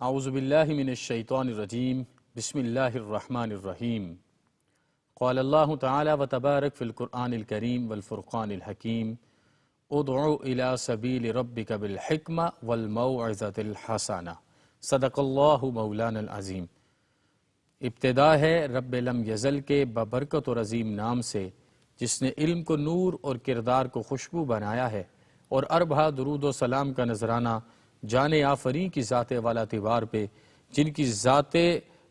اعوذ باللہ من الشیطان الرجیم بسم اللہ الرحمن الرحیم قال اللہ تعالی وتبارک فی القرآن الکریم والفرقان الحکیم ادعو الی سبیل ربک بالحکمہ والموعظۃ الحسنہ صدق اللہ مولانا العظیم۔ ابتدا ہے رب لم یزل کے ببرکت اور عظیم نام سے جس نے علم کو نور اور کردار کو خوشبو بنایا ہے، اور اربھا درود و سلام کا نذرانہ جان آفریں کی ذات والا تیوار پہ جن کی ذات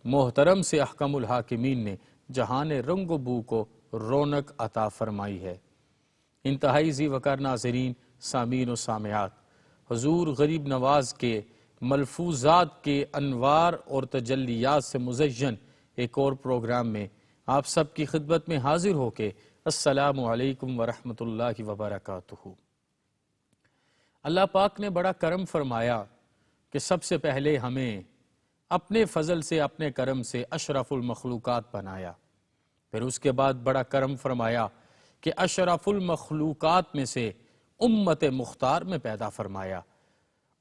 محترم سے احکم الحاکمین نے جہان رنگ و بو کو رونق عطا فرمائی ہے۔ انتہائی ذی وقار ناظرین، سامعین و سامعات، حضور غریب نواز کے ملفوظات کے انوار اور تجلیات سے مزین ایک اور پروگرام میں آپ سب کی خدمت میں حاضر ہو کے السلام علیکم ورحمۃ اللہ وبرکاتہ۔ اللہ پاک نے بڑا کرم فرمایا کہ سب سے پہلے ہمیں اپنے فضل سے اپنے کرم سے اشرف المخلوقات بنایا، پھر اس کے بعد بڑا کرم فرمایا کہ اشرف المخلوقات میں سے امت مختار میں پیدا فرمایا،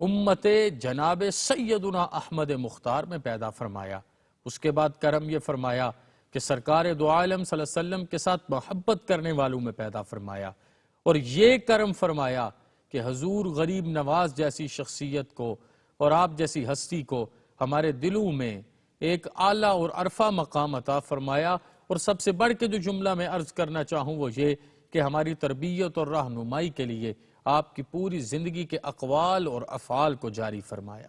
امت جناب سیدنا احمد مختار میں پیدا فرمایا۔ اس کے بعد کرم یہ فرمایا کہ سرکار دو عالم صلی اللہ علیہ وسلم کے ساتھ محبت کرنے والوں میں پیدا فرمایا، اور یہ کرم فرمایا کہ حضور غریب نواز جیسی شخصیت کو اور آپ جیسی ہستی کو ہمارے دلوں میں ایک اعلیٰ اور عرفہ مقام عطا فرمایا۔ اور سب سے بڑھ کے جو جملہ میں عرض کرنا چاہوں وہ یہ کہ ہماری تربیت اور رہنمائی کے لیے آپ کی پوری زندگی کے اقوال اور افعال کو جاری فرمایا۔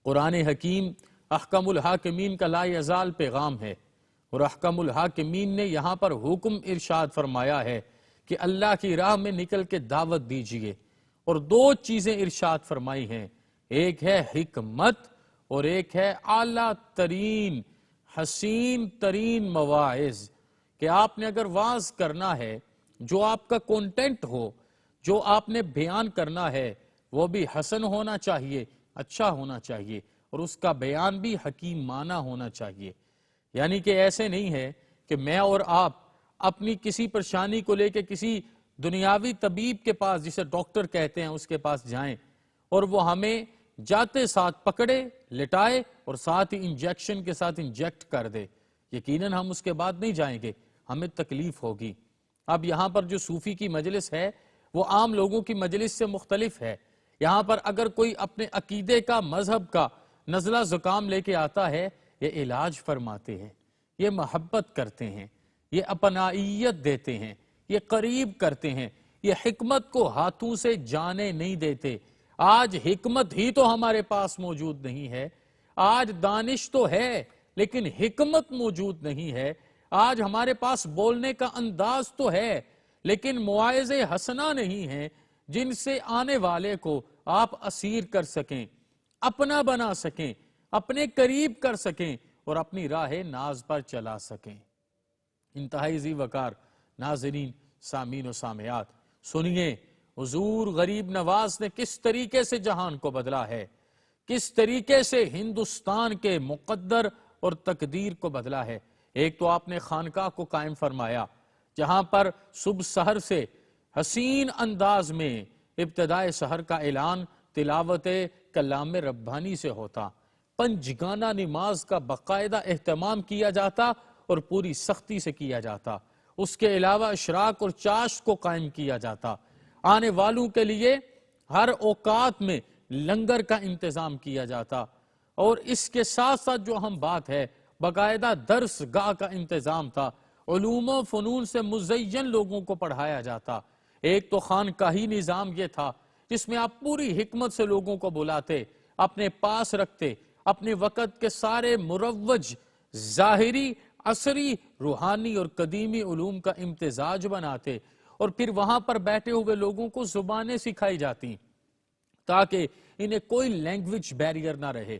قرآن حکیم احکم الحاکمین کا لا یزال پیغام ہے، اور احکم الحاکمین نے یہاں پر حکم ارشاد فرمایا ہے کہ اللہ کی راہ میں نکل کے دعوت دیجئے، اور دو چیزیں ارشاد فرمائی ہیں، ایک ہے حکمت اور ایک ہے اعلیٰ ترین حسین ترین مواعظ، کہ آپ نے اگر واعظ کرنا ہے، جو آپ کا کانٹینٹ ہو، جو آپ نے بیان کرنا ہے وہ بھی حسن ہونا چاہیے، اچھا ہونا چاہیے، اور اس کا بیان بھی حکیمانہ ہونا چاہیے۔ یعنی کہ ایسے نہیں ہے کہ میں اور آپ اپنی کسی پریشانی کو لے کے کسی دنیاوی طبیب کے پاس، جسے ڈاکٹر کہتے ہیں، اس کے پاس جائیں اور وہ ہمیں جاتے ساتھ پکڑے، لٹائے اور ساتھ ہی انجیکشن کے ساتھ انجیکٹ کر دے۔ یقیناً ہم اس کے بعد نہیں جائیں گے، ہمیں تکلیف ہوگی۔ اب یہاں پر جو صوفی کی مجلس ہے وہ عام لوگوں کی مجلس سے مختلف ہے۔ یہاں پر اگر کوئی اپنے عقیدے کا، مذہب کا نزلہ زکام لے کے آتا ہے، یہ علاج فرماتے ہیں، یہ محبت کرتے ہیں، یہ اپنائیت دیتے ہیں، یہ قریب کرتے ہیں، یہ حکمت کو ہاتھوں سے جانے نہیں دیتے۔ آج حکمت ہی تو ہمارے پاس موجود نہیں ہے، آج دانش تو ہے لیکن حکمت موجود نہیں ہے، آج ہمارے پاس بولنے کا انداز تو ہے لیکن مواعظ حسنہ نہیں ہے جن سے آنے والے کو آپ اسیر کر سکیں، اپنا بنا سکیں، اپنے قریب کر سکیں اور اپنی راہ ناز پر چلا سکیں۔ انتہائی ذی وقار ناظرین، سامعین و سامعات، سنیے حضور غریب نواز نے کس طریقے سے جہان کو بدلا ہے، کس طریقے سے ہندوستان کے مقدر اور تقدیر کو بدلا ہے۔ ایک تو آپ نے خانقاہ کو قائم فرمایا جہاں پر صبح سحر سے حسین انداز میں ابتدائے سحر کا اعلان تلاوت کلام ربانی سے ہوتا، پنجگانہ نماز کا باقاعدہ اہتمام کیا جاتا اور پوری سختی سے کیا جاتا، اس کے علاوہ اشراق اور چاشت کو قائم کیا جاتا، آنے والوں کے لیے ہر اوقات میں لنگر کا انتظام کیا جاتا، اور اس کے ساتھ ساتھ جو اہم بات ہے باقاعدہ درس گاہ کا انتظام تھا، علوم و فنون سے مزین لوگوں کو پڑھایا جاتا۔ ایک تو خانقاہی نظام یہ تھا جس میں آپ پوری حکمت سے لوگوں کو بلاتے، اپنے پاس رکھتے، اپنے وقت کے سارے مروج ظاہری، عصری، روحانی اور قدیمی علوم کا امتزاج بناتے، اور پھر وہاں پر بیٹھے ہوئے لوگوں کو زبانیں سکھائی جاتی تاکہ انہیں کوئی لینگویج بیریئر نہ رہے۔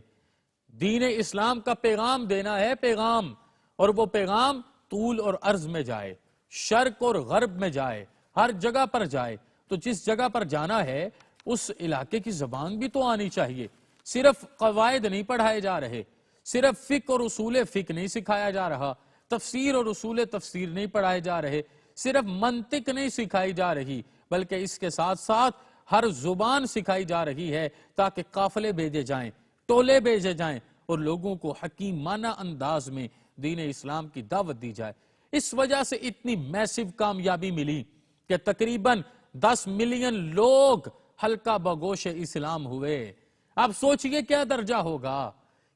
دین اسلام کا پیغام دینا ہے، پیغام، اور وہ پیغام طول اور عرض میں جائے، شرق اور غرب میں جائے، ہر جگہ پر جائے۔ تو جس جگہ پر جانا ہے اس علاقے کی زبان بھی تو آنی چاہیے۔ صرف قواعد نہیں پڑھائے جا رہے، صرف فقہ اور اصول فقہ نہیں سکھایا جا رہا، تفسیر اور اصول تفسیر نہیں پڑھائے جا رہے، صرف منطق نہیں سکھائی جا رہی، بلکہ اس کے ساتھ ساتھ ہر زبان سکھائی جا رہی ہے تاکہ قافلے بھیجے جائیں، ٹولے بھیجے جائیں اور لوگوں کو حکیمانہ انداز میں دین اسلام کی دعوت دی جائے۔ اس وجہ سے اتنی میسو کامیابی ملی کہ تقریباً 10 ملین لوگ حلقہ بگوش اسلام ہوئے۔ آپ سوچئے کیا درجہ ہوگا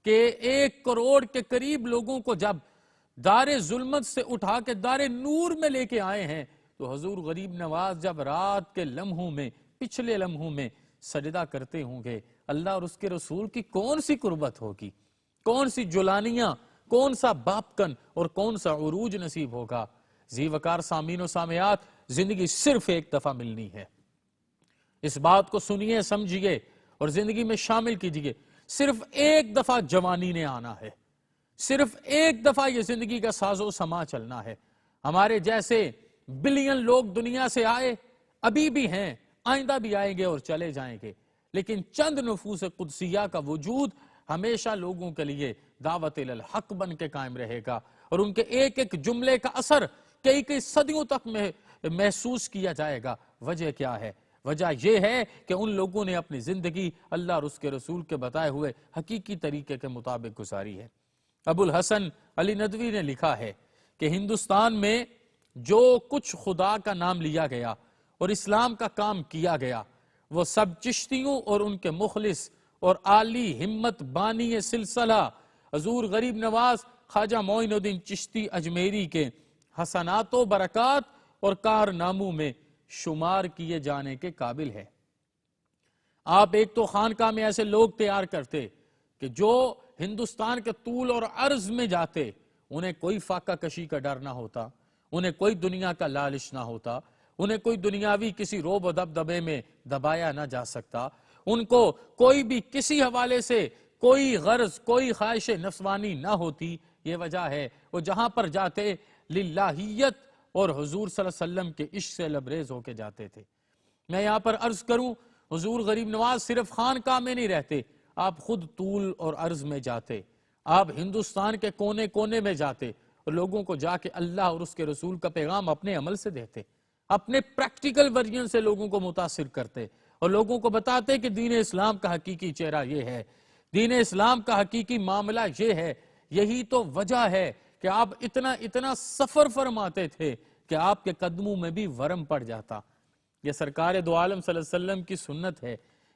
کہ 1 کروڑ کے قریب لوگوں کو جب دار ظلمت سے اٹھا کے دار نور میں لے کے آئے ہیں، تو حضور غریب نواز جب رات کے لمحوں میں، پچھلے لمحوں میں سجدہ کرتے ہوں گے، اللہ اور اس کے رسول کی کون سی قربت ہوگی، کون سی جلانیاں، کون سا باپکن اور کون سا عروج نصیب ہوگا۔ ذی وقار سامعین و سامعات، زندگی صرف ایک دفعہ ملنی ہے۔ اس بات کو سنیے، سمجھیے اور زندگی میں شامل کیجئے۔ صرف ایک دفعہ جوانی نے آنا ہے، صرف ایک دفعہ یہ زندگی کا ساز و سما چلنا ہے۔ ہمارے جیسے بلین لوگ دنیا سے آئے، ابھی بھی ہیں، آئندہ بھی آئیں گے اور چلے جائیں گے، لیکن چند نفوس قدسیہ کا وجود ہمیشہ لوگوں کے لیے دعوت الحق بن کے قائم رہے گا، اور ان کے ایک ایک جملے کا اثر کئی کئی صدیوں تک محسوس کیا جائے گا۔ وجہ کیا ہے؟ وجہ یہ ہے کہ ان لوگوں نے اپنی زندگی اللہ اور اس کے رسول کے بتائے ہوئے حقیقی طریقے کے مطابق گزاری ہے۔ ابو الحسن علی ندوی نے لکھا ہے کہ ہندوستان میں جو کچھ خدا کا نام لیا گیا اور اسلام کا کام کیا گیا، وہ سب چشتیوں اور ان کے مخلص اور عالی ہمت بانی سلسلہ حضور غریب نواز خواجہ معین الدین چشتی اجمیری کے حسنات و برکات اور کارناموں میں شمار کیے جانے کے قابل ہے۔ آپ ایک تو خانقاہ میں ایسے لوگ تیار کرتے کہ جو ہندوستان کے طول اور عرض میں جاتے، انہیں کوئی فاقہ کشی کا ڈر نہ ہوتا، انہیں کوئی دنیا کا لالچ نہ ہوتا، انہیں کوئی دنیاوی کسی روب و دبدبے میں دبایا نہ جا سکتا، ان کو کوئی بھی کسی حوالے سے کوئی غرض، کوئی خواہش نفسانی نہ ہوتی۔ یہ وجہ ہے وہ جہاں پر جاتے للہیت اور حضور صلی اللہ علیہ وسلم کے عشق سے لبریز ہو کے جاتے تھے۔ میں یہاں پر عرض کروں، حضور غریب نواز صرف خانقاہ میں نہیں رہتے، آپ خود طول اور عرض میں جاتے، آپ ہندوستان کے کونے کونے میں جاتے اور لوگوں کو جا کے اللہ اور اس کے رسول کا پیغام اپنے عمل سے دیتے، اپنے پریکٹیکل ورژن سے لوگوں کو متاثر کرتے اور لوگوں کو بتاتے کہ دین اسلام کا حقیقی چہرہ یہ ہے، دین اسلام کا حقیقی معاملہ یہ ہے۔ یہی تو وجہ ہے کہ آپ اتنا سفر فرماتے تھے کہ آپ کے قدموں میں بھی ورم پڑ جاتا۔ یہ سرکار دو عالم صلی اللہ علیہ وسلم کی سنت ہے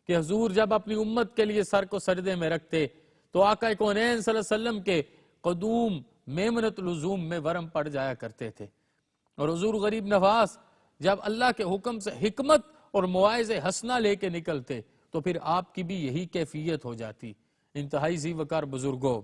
کہ حضور جب اپنی امت کے لیے سر کو سجدے میں رکھتے تو آقا کونین صلی اللہ علیہ وسلم کے قدوم میمنت لزوم میں ورم پڑ جایا کرتے تھے، اور حضور غریب نواز جب اللہ کے حکم سے حکمت اور مواعظ حسنہ لے کے نکلتے تو پھر آپ کی بھی یہی کیفیت ہو جاتی۔ انتہائی ذی وقار بزرگوں،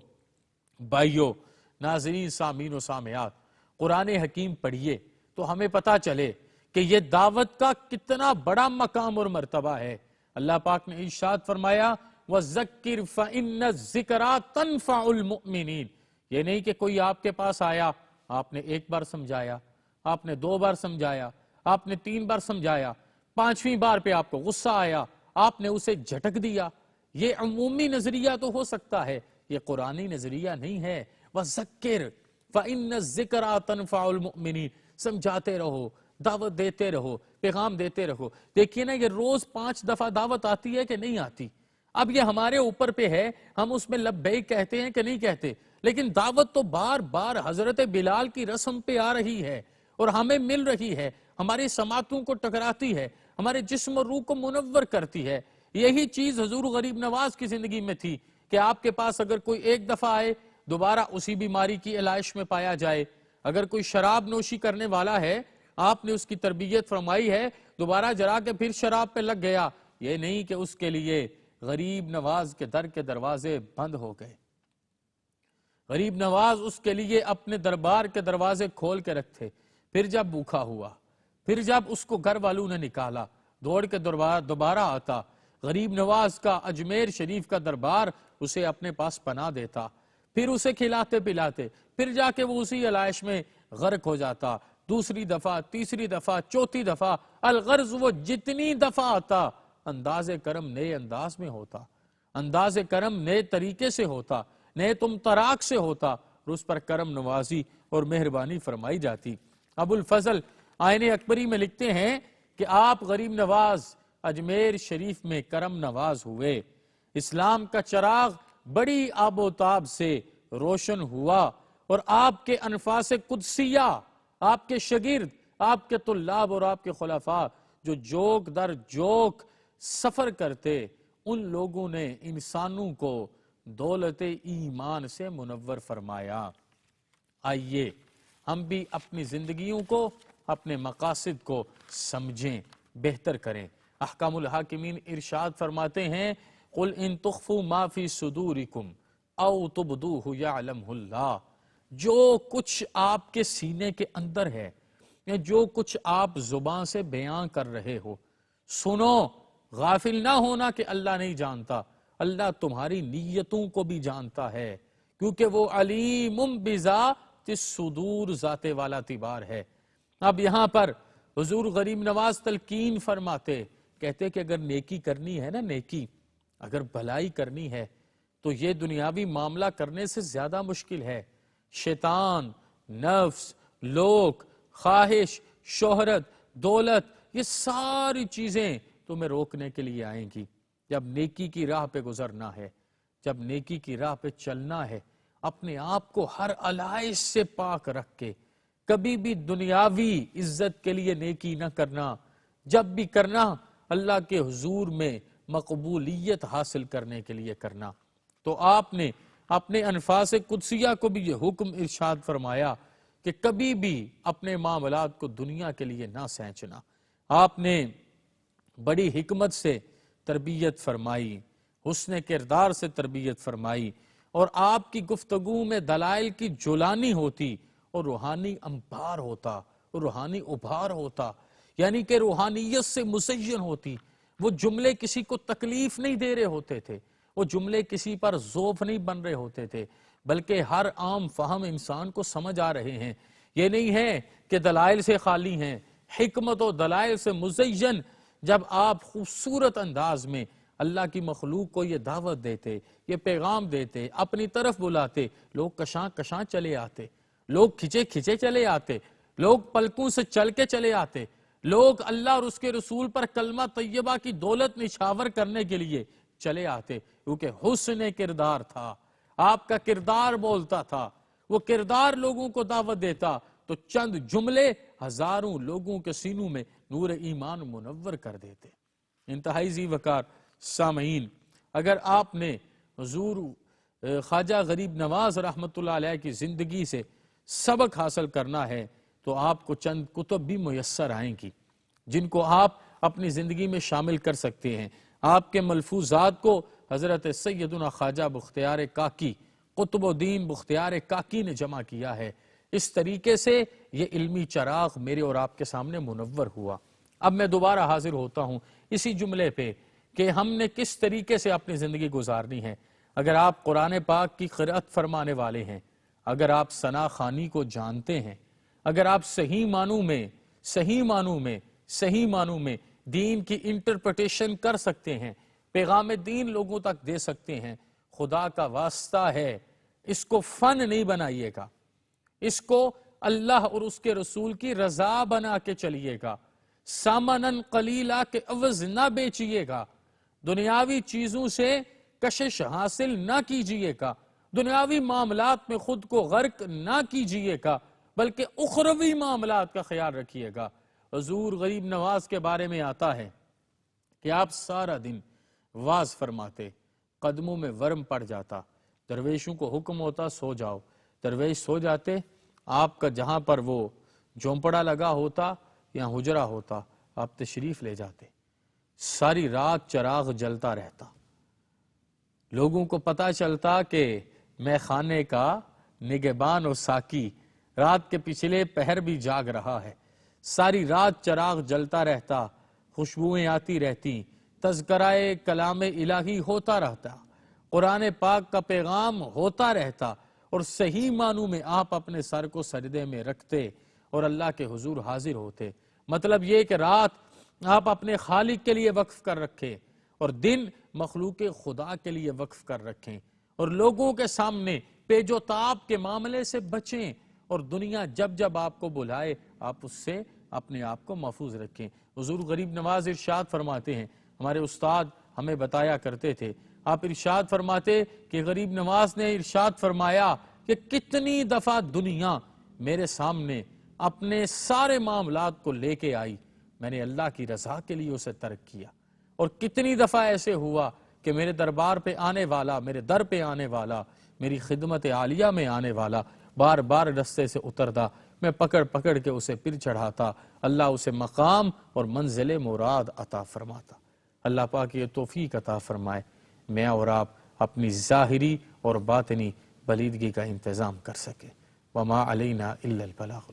بھائیوں، ناظرین، سامعین و سامعات، قرآن حکیم پڑھیے تو ہمیں پتہ چلے کہ یہ دعوت کا کتنا بڑا مقام اور مرتبہ ہے۔ اللہ پاک نے ارشاد فرمایا وَذَكِّرْ فَإِنَّ الذِّكْرَىٰ تَنْفَعُ الْمُؤْمِنِينَ۔ یہ نہیں کہ کوئی آپ کے پاس آیا، آپ نے 1 بار سمجھایا، آپ نے 2 بار سمجھایا، آپ نے 3 بار سمجھایا، 5ویں بار پہ آپ کو غصہ آیا، آپ نے اسے جھٹک دیا۔ یہ عمومی نظریہ تو ہو سکتا ہے، یہ قرآنی نظریہ نہیں ہے۔ وَذَكِّرْ فَإِنَّ الذِّكْرَىٰ تَنْفَعُ الْمُؤْمِنِينَ۔ سمجھاتے رہو، دعوت دیتے رہو، پیغام دیتے رہو۔ دیکھیے نا، یہ روز 5 دفعہ دعوت آتی ہے کہ نہیں آتی؟ اب یہ ہمارے اوپر پہ ہے، ہم اس میں لبیک کہتے ہیں کہ نہیں کہتے، لیکن دعوت تو بار بار حضرت بلال کی رسم پہ آ رہی ہے اور ہمیں مل رہی ہے، ہماری سماعتوں کو ٹکراتی ہے، ہمارے جسم اور روح کو منور کرتی ہے۔ یہی چیز حضور غریب نواز کی زندگی میں تھی کہ آپ کے پاس اگر کوئی 1 دفعہ آئے، دوبارہ اسی بیماری کی علاج میں پایا جائے۔ اگر کوئی شراب نوشی کرنے والا ہے، آپ نے اس کی تربیت فرمائی ہے، دوبارہ جرا کے پھر شراب پہ لگ گیا، یہ نہیں کہ اس کے لیے غریب نواز کے در کے دروازے بند ہو گئے۔ غریب نواز اس کے لیے اپنے دربار کے دروازے کھول کے رکھتے۔ پھر جب بھوکا ہوا، پھر جب اس کو گھر والوں نے نکالا، دوڑ کے دوبارہ آتا۔ غریب نواز کا اجمیر شریف کا دربار اسے اپنے پاس پناہ دیتا، پھر اسے کھلاتے پلاتے، پھر جا کے وہ اسی علائش میں غرق ہو جاتا۔ 2 دفعہ، 3 دفعہ، 4 دفعہ، الغرض وہ جتنی دفعہ آتا، انداز کرم نئے انداز میں ہوتا، انداز کرم نئے طریقے سے ہوتا، نئے تراک سے ہوتا، اور اس پر کرم نوازی اور مہربانی فرمائی جاتی۔ ابو الفضل آئین اکبری میں لکھتے ہیں کہ آپ غریب نواز اجمیر شریف میں کرم نواز ہوئے، اسلام کا چراغ بڑی آب و تاب سے روشن ہوا، اور آپ کے انفاس قدسیہ، آپ کے شاگرد، آپ کے طلاب اور آپ کے خلفاء جو جوک در جوک سفر کرتے، ان لوگوں نے انسانوں کو دولت ایمان سے منور فرمایا۔ آئیے ہم بھی اپنی زندگیوں کو، اپنے مقاصد کو سمجھیں، بہتر کریں۔ احکام الحاکمین ارشاد فرماتے ہیں قُلْ إِن تُخْفُوا مَا فِي صُدُورِكُمْ أَوْ تُبْدُوهُ يَعْلَمْهُ اللَّهُ، جو کچھ آپ کے سینے کے اندر ہے یا جو کچھ آپ زبان سے بیان کر رہے ہو، سنو، غافل نہ ہونا کہ اللہ نہیں جانتا، اللہ تمہاری نیتوں کو بھی جانتا ہے، کیونکہ وہ علیم بذات الصدور، ذات والا تبار ہے۔ اب یہاں پر حضور غریب نواز تلقین فرماتے، کہتے کہ اگر نیکی کرنی ہے نا، نیکی اگر بھلائی کرنی ہے تو یہ دنیاوی معاملہ کرنے سے زیادہ مشکل ہے۔ شیطان، نفس، لوگ، خواہش، شہرت، دولت، یہ ساری چیزیں تمہیں روکنے کے لیے آئیں گی۔ جب نیکی کی راہ پہ گزرنا ہے، جب نیکی کی راہ پہ چلنا ہے، اپنے آپ کو ہر علائش سے پاک رکھ کے کبھی بھی دنیاوی عزت کے لیے نیکی نہ کرنا، جب بھی کرنا اللہ کے حضور میں مقبولیت حاصل کرنے کے لیے کرنا۔ تو آپ نے اپنے انفاس قدسیہ کو بھی یہ حکم ارشاد فرمایا کہ کبھی بھی اپنے معاملات کو دنیا کے لیے نہ سینچنا۔ آپ نے بڑی حکمت سے تربیت فرمائی، حسن کردار سے تربیت فرمائی، اور آپ کی گفتگو میں دلائل کی جولانی ہوتی اور روحانی انبار ہوتا اور روحانی ابھار ہوتا، یعنی کہ روحانیت سے مزین ہوتی۔ وہ جملے کسی کو تکلیف نہیں دے رہے ہوتے تھے، وہ جملے کسی پر ذوف نہیں بن رہے ہوتے تھے، بلکہ ہر عام فہم انسان کو سمجھ آ رہے ہیں۔ یہ نہیں ہے کہ دلائل سے خالی ہیں، حکمت و دلائل سے مزین۔ جب آپ خوبصورت انداز میں اللہ کی مخلوق کو یہ دعوت دیتے، یہ پیغام دیتے، اپنی طرف بلاتے، لوگ کشاں کشاں چلے آتے، لوگ کھچے کھچے چلے آتے، لوگ پلکوں سے چل کے چلے آتے، لوگ اللہ اور اس کے رسول پر کلمہ طیبہ کی دولت نچھاور کرنے کے لیے چلے آتے، کیونکہ حسن کردار تھا، آپ کا کردار بولتا تھا، وہ کردار لوگوں کو دعوت دیتا تو چند جملے ہزاروں لوگوں کے سینوں میں نور ایمان منور کر دیتے۔ انتہائی ذی وقار سامعین، اگر آپ نے حضور خواجہ غریب نواز رحمۃ اللہ علیہ کی زندگی سے سبق حاصل کرنا ہے تو آپ کو چند کتب بھی میسر آئیں گی جن کو آپ اپنی زندگی میں شامل کر سکتے ہیں۔ آپ کے ملفوظات کو حضرت سیدنا خواجہ بختیار کاکی، قطب الدین بختیار کاکی نے جمع کیا ہے۔ اس طریقے سے یہ علمی چراغ میرے اور آپ کے سامنے منور ہوا۔ اب میں دوبارہ حاضر ہوتا ہوں اسی جملے پہ کہ ہم نے کس طریقے سے اپنی زندگی گزارنی ہے۔ اگر آپ قرآن پاک کی قرأت فرمانے والے ہیں، اگر آپ ثنا خوانی کو جانتے ہیں، اگر آپ صحیح معنوں میں دین کی انٹرپریٹیشن کر سکتے ہیں، پیغام دین لوگوں تک دے سکتے ہیں، خدا کا واسطہ ہے اس کو فن نہیں بنائیے گا، اس کو اللہ اور اس کے رسول کی رضا بنا کے چلیے گا، سامنن قلیلہ کے عوض نہ بیچیے گا، دنیاوی چیزوں سے کشش حاصل نہ کیجیے گا، دنیاوی معاملات میں خود کو غرق نہ کیجیے گا، بلکہ اخروی معاملات کا خیال رکھیے گا۔ حضور غریب نواز کے بارے میں آتا ہے کہ آپ سارا دن واز فرماتے، قدموں میں ورم پڑ جاتا، درویشوں کو حکم ہوتا سو جاؤ، درویش سو جاتے، آپ کا جہاں پر وہ جھونپڑا لگا ہوتا یا حجرہ ہوتا آپ تشریف لے جاتے، ساری رات چراغ جلتا رہتا، لوگوں کو پتہ چلتا کہ میں خانے کا نگہبان و ساقی رات کے پچھلے پہر بھی جاگ رہا ہے، ساری رات چراغ جلتا رہتا، خوشبوئیں آتی رہتی، تذکرہ کلام الہی ہوتا رہتا، قرآن پاک کا پیغام ہوتا رہتا، اور صحیح معنوں میں آپ اپنے سر کو سجدے میں رکھتے اور اللہ کے حضور حاضر ہوتے۔ مطلب یہ کہ رات آپ اپنے خالق کے لیے وقف کر رکھیں اور دن مخلوق خدا کے لیے وقف کر رکھیں، اور لوگوں کے سامنے پیج و تاب کے معاملے سے بچیں، اور دنیا جب جب آپ کو بلائے آپ اس سے اپنے آپ کو محفوظ رکھیں۔ حضور غریب نواز ارشاد فرماتے ہیں، ہمارے استاد ہمیں بتایا کرتے تھے، آپ ارشاد فرماتے کہ غریب نواز نے ارشاد فرمایا کہ کتنی دفعہ دنیا میرے سامنے اپنے سارے معاملات کو لے کے آئی، میں نے اللہ کی رضا کے لیے اسے ترک کیا، اور کتنی دفعہ ایسے ہوا کہ میرے دربار پہ آنے والا، میرے در پہ آنے والا، میری خدمت عالیہ میں آنے والا بار بار رستے سے اترتا، میں پکڑ پکڑ کے اسے پھر چڑھاتا، اللہ اسے مقام اور منزل مراد عطا فرماتا۔ اللہ پاک یہ توفیق عطا فرمائے میں اور آپ اپنی ظاہری اور باطنی بلیدگی کا انتظام کر سکے۔ وما علینا الا البلاغ۔